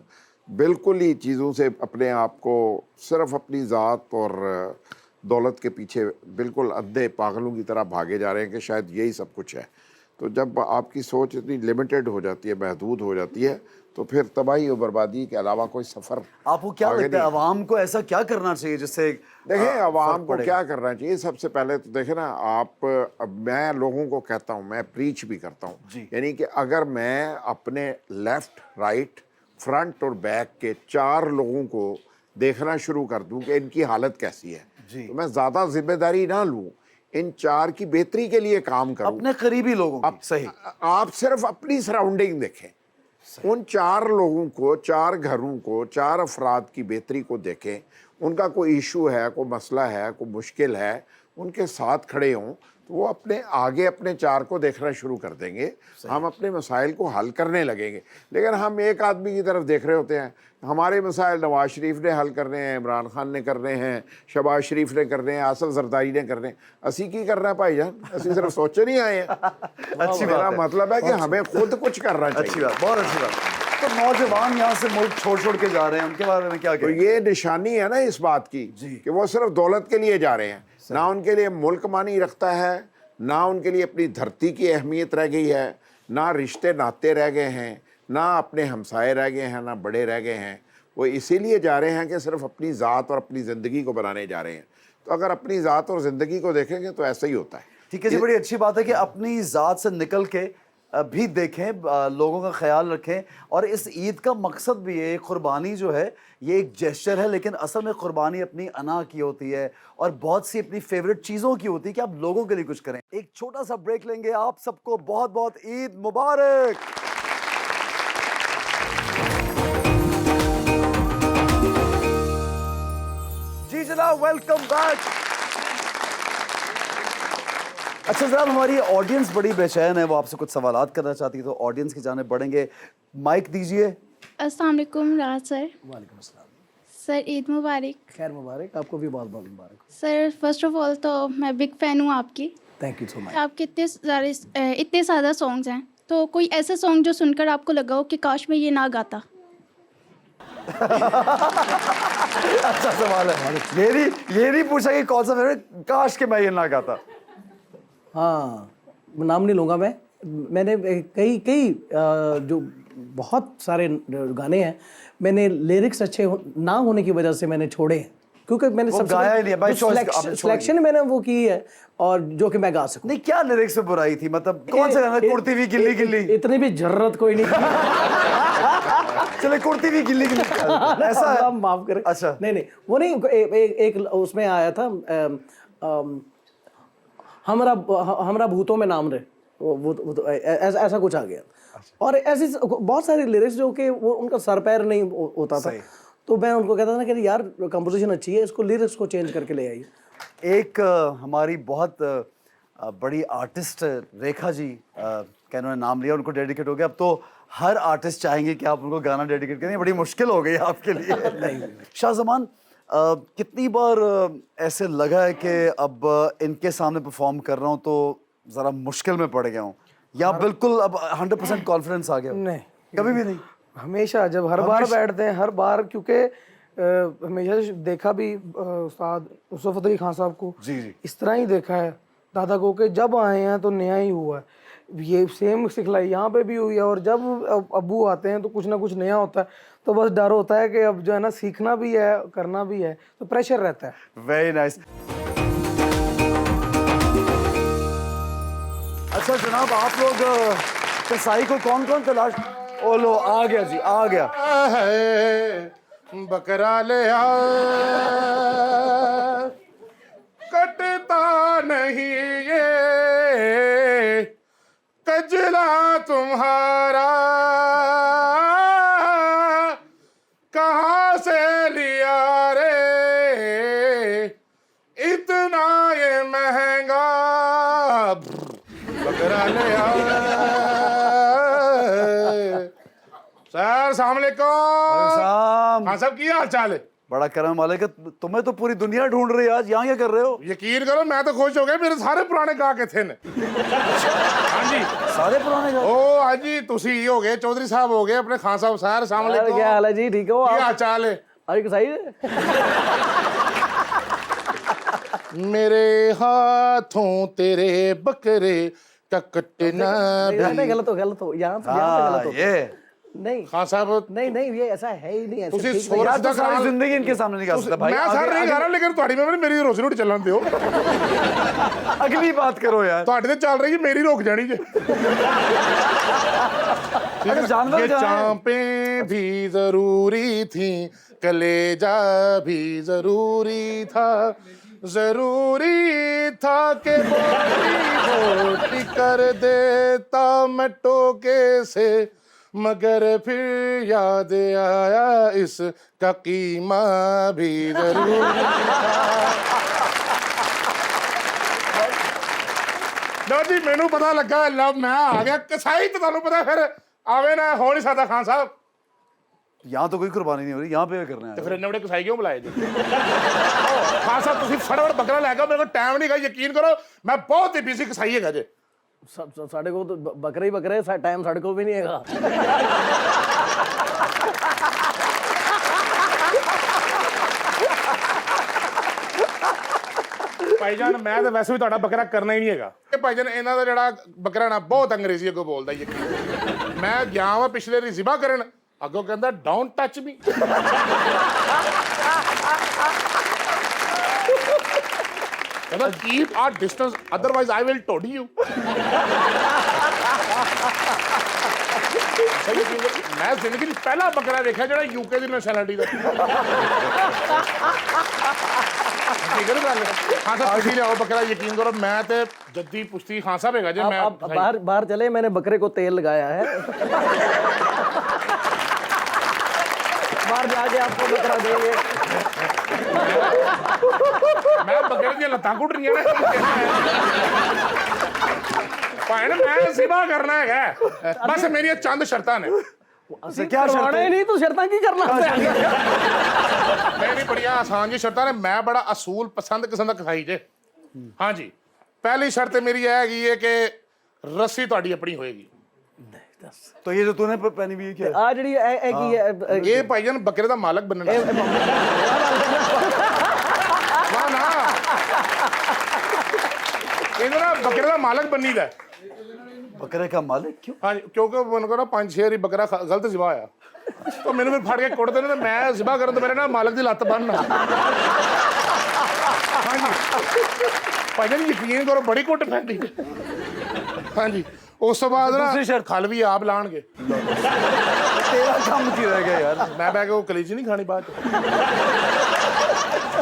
बिल्कुल ही चीज़ों से अपने आप को सिर्फ अपनी ज़ात और दौलत के पीछे बिल्कुल अंधे पागलों की तरह भागे जा रहे हैं कि शायद यही सब कुछ है। तो जब आपकी सोच इतनी लिमिटेड हो जाती है, महदूद हो जाती है, तो फिर तबाही और बर्बादी के अलावा कोई सफ़र आपको क्या लगता है अवाम को ऐसा क्या करना चाहिए जिससे? देखें, अवाम को क्या करना चाहिए, सबसे पहले तो देखें ना आप, मैं लोगों को कहता हूँ, मैं प्रीच भी करता हूँ, यानी कि अगर मैं अपने लेफ़्ट, राइट, फ्रंट और बैक के 4 लोगों को देखना शुरू कर दूं कि इनकी हालत कैसी है, तो मैं ज़्यादा जिम्मेदारी ना लूँ, इन 4 की बेहतरी के लिए काम करूँ, अपने करीबी लोगों की। सही। आप सिर्फ अपनी सराउंडिंग देखें, उन 4 लोगों को, 4 घरों को, 4 अफराद की बेहतरी को देखें, उनका कोई इशू है, कोई मसला है, कोई मुश्किल है, उनके साथ खड़े हों, तो वो अपने आगे अपने 4 को देखना शुरू कर देंगे, हम अपने मसाइल को हल करने लगेंगे। लेकिन हम एक आदमी की तरफ देख रहे होते हैं, हमारे मसाइल नवाज शरीफ ने हल करने हैं, इमरान खान ने करने हैं, शहबाज शरीफ ने करने हैं, आसिफ जरदारी ने करने हैं, असी की करना है भाईजान, असी सिर्फ सोचे नहीं आए हैं। अच्छी मेरा मतलब है कि हमें खुद कुछ करना चाहिए। अच्छी बात, बहुत अच्छी बात। तो नौजवान यहाँ से मुल्क छोड़ के जा रहे हैं, उनके बारे में क्या तो ये निशानी है ना इस बात की कि वो सिर्फ दौलत के लिए जा रहे हैं, ना उनके लिए मुल्क मानी रखता है, ना उनके लिए अपनी धरती की अहमियत रह गई है, ना रिश्ते नाते रह गए हैं, ना अपने हमसाए रह गए हैं, ना बड़े रह गए हैं। वो इसीलिए जा रहे हैं कि सिर्फ अपनी ज़ात और अपनी ज़िंदगी को बनाने जा रहे हैं। तो अगर अपनी ज़ात और ज़िंदगी को देखेंगे तो ऐसा ही होता है। ठीक है जी, बड़ी अच्छी बात है कि अपनी ज़ात से निकल के भी देखें, लोगों का ख्याल रखें। और इस ईद का मकसद भी है, कुर्बानी जो है ये एक जेस्चर है, लेकिन असल में कुर्बानी अपनी अना की होती है और बहुत सी अपनी फेवरेट चीज़ों की होती है कि आप लोगों के लिए कुछ करें। एक छोटा सा ब्रेक लेंगे। आप सबको बहुत बहुत ईद मुबारक। Welcome back. अच्छा जनाब, हमारी ऑडियंस बड़ी बेचैन है, वो आपसे कुछ सवालात करना चाहती है, तो ऑडियंस की जाने बढ़ेंगे। माइक दीजिए। अस्सलाम वालेकुम राज सर। वालेकुम अस्सलाम। सर ईद मुबारक। खैर मुबारक, आपको भी बहुत बहुत मुबारक। सर फर्स्ट ऑफ ऑल तो मैं बिग फ़ैन हूँ आपकी। Thank you so much. आपके इतने ज़्यादा सॉन्ग्स हैं, तो कोई ऐसा सॉन्ग जो सुनकर आपको लगा हो कि काश मैं ये ना गाता। अच्छा सवाल है। ये नहीं पूछा कि कौन सा फेवरेट, काश के मैं ये ना गाता। हाँ, नाम नहीं लूँगा मैं। मैंने कई जो बहुत सारे गाने हैं, मैंने लिरिक्स अच्छे ना होने की वजह से मैंने छोड़े हैं, क्योंकि मैंने सबसे गाया ही नहीं है, by choice आपने छोड़ सिलेक्शन मैंने वो की है, और जो कि मैं गा सकूं। नहीं, क्या लिरिक्स में बुराई थी? मतलब कौन सा गाना? कुर्ती भी गिल्ली गिल्ली। इतनी भी जरूरत कोई नहीं थी। चले कुर्ती भी गिल्ली गिल्ली ऐसा है? माफ करें। अच्छा नहीं वो नहीं, एक उसमें आया था, हमरा भूतों में नाम रे, वो तो ऐसा कुछ आ गया। और ऐसी बहुत सारे लिरिक्स जो कि वो उनका सर पैर नहीं होता था, तो मैं उनको कहता था ना कि यार कंपोजिशन अच्छी है, इसको लिरिक्स को चेंज करके ले आइए। एक हमारी बहुत बड़ी आर्टिस्ट रेखा जी का इन्होंने नाम लिया, उनको डेडिकेट हो गया। अब तो हर आर्टिस्ट चाहेंगे कि आप उनको गाना डेडिकेट करें, बड़ी मुश्किल हो गई आपके लिए। शाहजमान, कितनी बार ऐसे लगा है कि अब इनके सामने परफॉर्म कर रहा हूँ तो ज़रा मुश्किल में पड़ गया हूँ, या बिल्कुल अब 100% कॉन्फिडेंस आ गया? नहीं, कभी भी नहीं। हमेशा जब हर बार बैठते हैं, हर बार, क्योंकि हमेशा देखा भी उस्ताद नुसरत अली खान साहब को जी इस तरह ही देखा है, दादा को, कि जब आए हैं तो नया ही हुआ है। ये सेम सिखलाई यहाँ पे भी हुई है, और जब अब्बू आते हैं तो कुछ ना कुछ नया होता है, तो बस डर होता है कि अब जो है ना सीखना भी है, करना भी है, तो प्रेशर रहता है। Very nice. अच्छा जनाब, आप लोग कसाई को कौन कौन तलाश? ओ लो, आ गया जी, आ गया। बकरा ले आ, कटता नहीं ये कजला तुम्हारा, कहाँ से लिया रे इतना ये महंगा, बकरा ले आ। सर अस्सलाम वालेकुम। साहब, हाँ साहब, की हाल चाल है? बड़ा करम वाले का, तुम्हें तो पूरी दुनिया ढूंढ रही है आज, यहाँ क्या कर रहे हो? यकीन करो मैं तो खुश हो गया, मेरे सारे पुराने गा के थे ने। हाँ जी, सारे पुराने गाने? ओ हाँ जी, तुसी हो गए, चौधरी साहब हो गए, अपने खान साहब। सर अस्सलाम वालेकुम। क्या हाल है जी? ठीक हो? क्या हाल चाल है? अरे कसाई मेरे हाथों तेरे बकरे का कटना भी। गलत हो यहाँ पे हाँ, गलत हो। ये नहीं खान साहब, नहीं ये ऐसा है ही नहीं, ऐसा तुसी ठीक सोच नहीं। तो सारी जिंदगी इनके सामने नहीं गा सकता भाई। मैं सर नहीं गा रहा, लेकिन ਤੁਹਾਡੀ में मेरी रोजी रोटी चलन दियो। अगली बात करो यार। ਤੁਹਾਡੇ ਤੇ ਚੱਲ ਰਹੀ, मेरी रोक जानी जे। अरे जानवर ये जो है, चांपें भी जरूरी थी, कलेजा भी जरूरी था कि बोटी कर देता मैं टोके से, मगर फिर याद आया इसका कीमा भी जरूरी था। लो जी, मैनू पता लगा, लव मैं आ गया। कसाई तो तुहानू पता फिर आवे ना हो नहीं सकता। खान साहब, यहाँ तो कोई कुर्बानी नहीं हो रही, यहाँ पे क्या करना तो है? फिर इन्ने बड़े कसाई क्यों बुलाए जी? खान साहब, तुसी फटाफट बकरा लैगा, मेरे को टाइम नहीं है। यकीन करो मैं बहुत ही बिजी कसाई है जे। साढ़े को तो बकरे ही बकरे, टाइम साढ़े को भी नहीं है। ਭਾਈਜਾਨ ਮੈਂ ਤਾਂ ਵੈਸੇ ਵੀ ਤੁਹਾਡਾ ਬੱਕਰਾ ਕਰਨਾ ਹੀ ਨਹੀਂ ਹੈਗਾ। ਇਹ ਭਾਈਜਾਨ ਇਹਨਾਂ ਦਾ ਜਿਹੜਾ ਬੱਕਰਾ ਨਾ ਬਹੁਤ ਅੰਗਰੇਜ਼ੀ ਅੱਗੋਂ ਬੋਲਦਾ ਯਕੀਨ। ਮੈਂ ਗਿਆ ਵਾਂ ਪਿਛਲੇ ਰੀ ਜ਼ਿਬਾ ਕਰਨ, ਅੱਗੋਂ ਕਹਿੰਦਾ ਡੋਂਟ ਟੱਚ ਮੀ। ਕਹਿੰਦਾ keep our distance otherwise I will toady you. ਮੈਂ ਜ਼ਿੰਦਗੀ ਵਿੱਚ ਪਹਿਲਾ ਬੱਕਰਾ ਵੇਖਿਆ ਜਿਹੜਾ ਯੂਕੇ ਦੀ ਨੈਸ਼ਨੈਲਿਟੀ ਦਾ। हाँ साहब, तुसी ले आओ बकरा। यकीन करो मैं ते जद्दी पुश्ती खान साहब हैगा जे। मैं आप बाहर चले, मैंने बकरे को तेल लगाया है। बाहर जाके आपको बकरा देंगे। ਮੈਂ ਬੱਕਰੇ ਦੀਆਂ ਲੱਤਾਂ ਘੁੱਟ ਰਹੀਆਂ ਨੇ ਭੈਣ ਮੈਂ ਸਿਵਾ ਕਰਨਾ ਹੈਗਾ ਬਸ ਮੇਰੀਆਂ ਚੰਦ ਸ਼ਰਤਾਂ ਨੇ ਅਸੀਂ क्या करवाना ही नहीं तो शर्तां की करना ਨਹੀਂ ਬੜੀਆਂ ਆਸਾਨ ਜੀ ਸ਼ਰਤਾਂ ਨੇ ਮੈਂ ਬੜਾ ਅਸੂਲ ਪਸੰਦ ਕਿਸਮ ਦਾ ਕਸਾਈ ਜੇ ਹਾਂਜੀ ਪਹਿਲੀ ਸ਼ਰਤ ਮੇਰੀ ਇਹ ਹੈਗੀ ਹੈ ਕਿ ਰੱਸੀ ਤੁਹਾਡੀ ਆਪਣੀ ਹੋਏਗੀ तो ये जो तूने पहनी हुई है क्या आ जड़ी ए की है ਇਹ ਭਾਈਜਾਨ ਬੱਕਰੇ ਦਾ ਮਾਲਕ ਬਣਨਾ ਨਾ ਨਾ ਇਹਨਾਂ ਦਾ ਬੱਕਰੇ ਦਾ ਮਾਲਕ ਬੰਨੀ ਦਾ बकरे का मालिक क्यों ਹਾਂਜੀ ਕਿਉਂਕਿ ਮੈਨੂੰ ਕਹਿੰਦਾ 5-6 ਵਾਰੀ ਬੱਕਰਾ ਗਲਤ ਜ਼ਿਬਾ ਆ ਤਾਂ ਮੈਨੂੰ ਵੀ ਫੜ ਕੇ ਕੁੱਟਦੇ ਨੇ ਤੇ ਮੈਂ ਜ਼ਿਬਾ ਕਰਨ ਤੋਂ ਮੇਰੇ ਨਾਲ ਮਾਲਕ ਦੀ ਲੱਤ ਬੰਨਣਾ ਹਾਂਜੀ ਭਾਈਜਾਨ ਯਕੀਨ ਕਰੋ ਬੜੀ ਕੁੱਟ ਪੈਂਦੀ ਹਾਂਜੀ ਉਸ ਤੋਂ ਬਾਅਦ ਨਾ ਖਲ ਵੀ ਆਪ ਲਾਣਗੇ तेरा काम की रह गया यार ਮੈਂ ਬੈ ਕੇ ਉਹ ਕਲੀਜੀ ਨਹੀਂ ਖਾਣੀ ਬਾਅਦ ਚ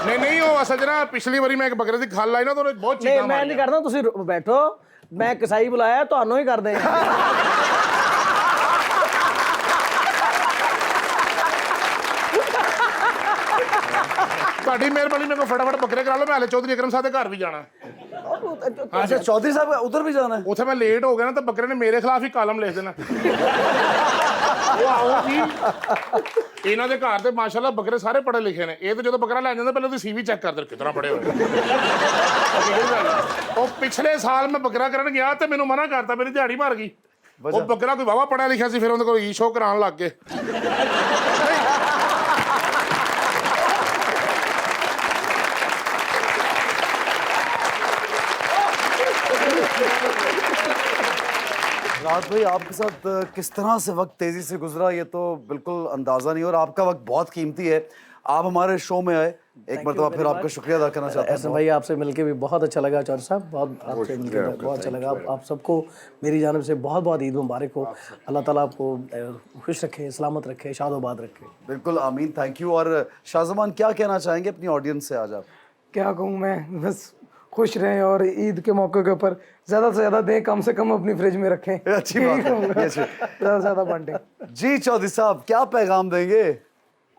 ਨਹੀਂ ਉਹ ਅਸਲ 'ਚ ਨਾ ਪਿਛਲੀ ਵਾਰੀ ਮੈਂ ਇੱਕ ਬੱਕਰੇ ਦੀ ਖਲ ਲਾਈ ਨਾ ਤਾਂ ਉਹਨੇ ਬਹੁਤ नहीं ਚੀਕਾਂ मैं नहीं ਮਾਰੀਆਂ करता तुसी बैठो मैं कसाई बुलाया ਤੁਹਾਨੂੰ ਹੀ ਕਰ ਦੇ ਤੁਹਾਡੀ ਮਿਹਰਬਾਨੀ ਮੇਰੇ ਕੋਲ ਫਟਾਫਟ ਬੱਕਰੇ ਕਰਾ ਲਓ ਮੈਂ ਹਲੇ ਚੌਧਰੀ ਅਕਰਮ ਸਾਹਿਬ ਦੇ ਘਰ ਵੀ ਜਾਣਾ अच्छा चौधरी साहब उधर भी जाना है ਉੱਥੇ ਮੈਂ ਲੇਟ ਹੋ ਗਿਆ ਨਾ ਤਾਂ ਬੱਕਰੇ ਨੇ ਮੇਰੇ ਖਿਲਾਫ ਹੀ ਕਾਲਮ ਲਿਖ ਦੇਣਾ ਉਹ ਆਓ ਜੀ ਇਹਨਾਂ ਦੇ ਘਰ ਤੇ ਮਾਸ਼ਾਅੱਲਾ ਬੱਕਰੇ ਸਾਰੇ ਪੜ੍ਹੇ ਲਿਖੇ ਨੇ ਇਹ ਤਾਂ ਜਦੋਂ ਬੱਕਰਾ ਲੈ ਜਾਂਦਾ ਪਹਿਲਾਂ ਉਹਦੀ ਸੀਵੀ ਚੈੱਕ ਕਰਦੇ ਕਿਤਨਾ ਪੜ੍ਹੇ ਹੋਏ ਉਹ ਪਿਛਲੇ ਸਾਲ ਮੈਂ ਬੱਕਰਾ ਕਰਨ ਗਿਆ ਤੇ ਮੈਨੂੰ ਮਨਾ ਕਰਤਾ ਮੇਰੀ ਦਿਹਾੜੀ ਮਾਰ ਗਈ ਉਹ ਬੱਕਰਾ ਕੋਈ ਵਾਵਾ ਪੜ੍ਹਿਆ ਲਿਖਿਆ ਸੀ ਫਿਰ ਉਹਦੇ ਕੋਲ ਈ ਸ਼ੋ ਕਰਾਉਣ ਲੱਗ ਗਏ राहत भाई आपके साथ किस तरह से वक्त तेजी से गुजरा ये तो बिल्कुल अंदाजा नहीं और आपका वक्त बहुत कीमती है आप हमारे शो में आए एक मरतबा फिर आपका शुक्रिया अदा करना चाहता ऐसे भाई आपसे मिलके भी बहुत अच्छा लगा चौधरी साहब बहुत आपसे मिलके बहुत अच्छा लगा आप सबको मेरी जानिब से बहुत बहुत ईद मुबारक हो अल्लाह ताला आपको खुश रखे सलामत रखे शादोबाद रखे हूँ बिल्कुल आमीन थैंक यू और शाहजमान क्या कहना चाहेंगे अपनी ऑडियंस से आज आप क्या कहूँ मैं बस खुश रहें और ईद के मौके के ऊपर ज़्यादा से ज़्यादा दें कम से कम अपनी फ्रिज में रखें अच्छी बात है ज़्यादा से ज़्यादा बांटें जी चौधरी साहब क्या पैगाम देंगे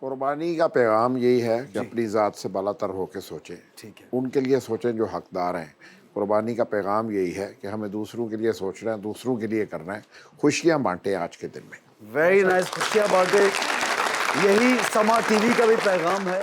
कुर्बानी का पैगाम यही है कि अपनी ज़ात से बालातर होकर सोचें ठीक है उनके लिए सोचें जो हकदार हैं कुर्बानी का पैगाम यही है कि हमें दूसरों के लिए सोचना है दूसरों के लिए करना है खुशियाँ बांटें आज के दिन में वेरी नाइस खुशियाँ बांटे यही समा टीवी का भी पैगाम है